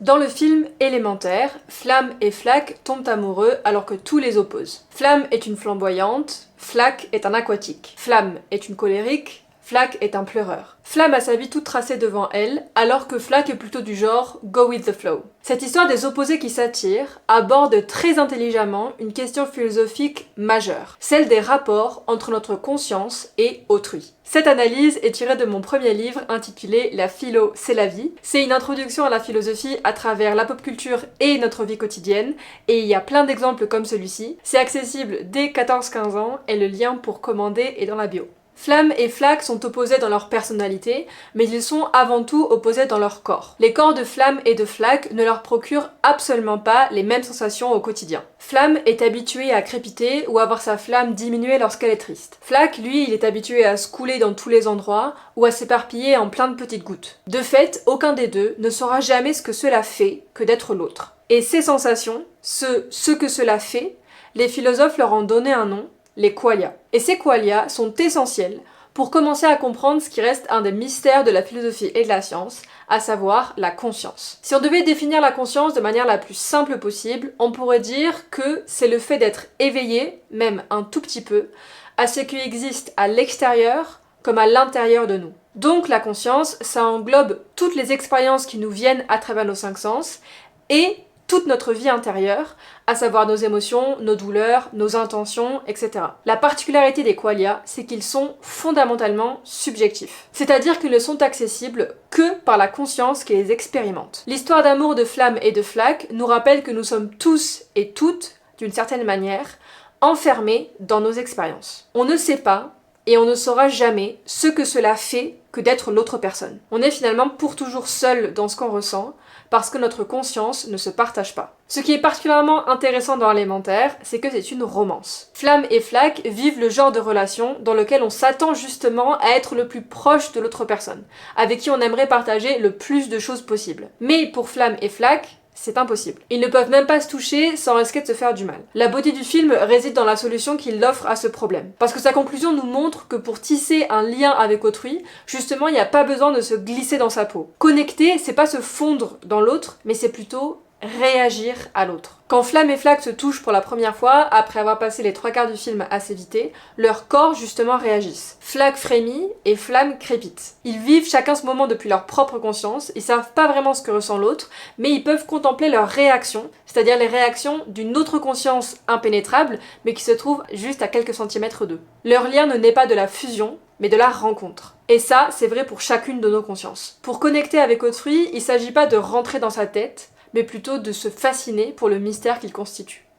Dans le film Élémentaire, Flamme et Flack tombent amoureux alors que tout les oppose. Flamme est une flamboyante, Flack est un aquatique. Flamme est une colérique, Flack est un pleureur. Flamme a sa vie toute tracée devant elle, alors que Flack est plutôt du genre go with the flow. Cette histoire des opposés qui s'attirent aborde très intelligemment une question philosophique majeure, celle des rapports entre notre conscience et autrui. Cette analyse est tirée de mon premier livre intitulé La philo, c'est la vie. C'est une introduction à la philosophie à travers la pop culture et notre vie quotidienne, et il y a plein d'exemples comme celui-ci. C'est accessible dès 14-15 ans et le lien pour commander est dans la bio. Flamme et Flack sont opposés dans leur personnalité, mais ils sont avant tout opposés dans leur corps. Les corps de Flamme et de Flack ne leur procurent absolument pas les mêmes sensations au quotidien. Flamme est habituée à crépiter ou à voir sa flamme diminuer lorsqu'elle est triste. Flack, lui, il est habitué à se couler dans tous les endroits ou à s'éparpiller en plein de petites gouttes. De fait, aucun des deux ne saura jamais ce que cela fait que d'être l'autre. Et ces sensations, ce que cela fait, les philosophes leur ont donné un nom, les qualia. Et ces qualia sont essentiels pour commencer à comprendre ce qui reste un des mystères de la philosophie et de la science, à savoir la conscience. Si on devait définir la conscience de manière la plus simple possible, on pourrait dire que c'est le fait d'être éveillé, même un tout petit peu, à ce qui existe à l'extérieur comme à l'intérieur de nous. Donc la conscience, ça englobe toutes les expériences qui nous viennent à travers nos cinq sens et toute notre vie intérieure, à savoir nos émotions, nos douleurs, nos intentions, etc. La particularité des qualia, c'est qu'ils sont fondamentalement subjectifs. C'est-à-dire qu'ils ne sont accessibles que par la conscience qui les expérimente. L'histoire d'amour de Flamme et de Flack nous rappelle que nous sommes tous et toutes, d'une certaine manière, enfermés dans nos expériences. On ne sait pas, et on ne saura jamais ce que cela fait que d'être l'autre personne. On est finalement pour toujours seul dans ce qu'on ressent, parce que notre conscience ne se partage pas. Ce qui est particulièrement intéressant dans Élémentaire, c'est que c'est une romance. Flamme et Flack vivent le genre de relation dans lequel on s'attend justement à être le plus proche de l'autre personne, avec qui on aimerait partager le plus de choses possible. Mais pour Flamme et Flack, c'est impossible. Ils ne peuvent même pas se toucher sans risquer de se faire du mal. La beauté du film réside dans la solution qu'il offre à ce problème. Parce que sa conclusion nous montre que pour tisser un lien avec autrui, justement, il n'y a pas besoin de se glisser dans sa peau. Connecter, c'est pas se fondre dans l'autre, mais c'est plutôt réagir à l'autre. Quand Flamme et Flack se touchent pour la première fois, après avoir passé les 3/4 du film à s'éviter, leurs corps justement réagissent. Flack frémit et Flamme crépite. Ils vivent chacun ce moment depuis leur propre conscience, ils savent pas vraiment ce que ressent l'autre, mais ils peuvent contempler leurs réactions, c'est-à-dire les réactions d'une autre conscience impénétrable, mais qui se trouve juste à quelques centimètres d'eux. Leur lien ne naît pas de la fusion, mais de la rencontre. Et ça, c'est vrai pour chacune de nos consciences. Pour connecter avec autrui, il s'agit pas de rentrer dans sa tête, mais plutôt de se fasciner pour le mystère qu'il constitue.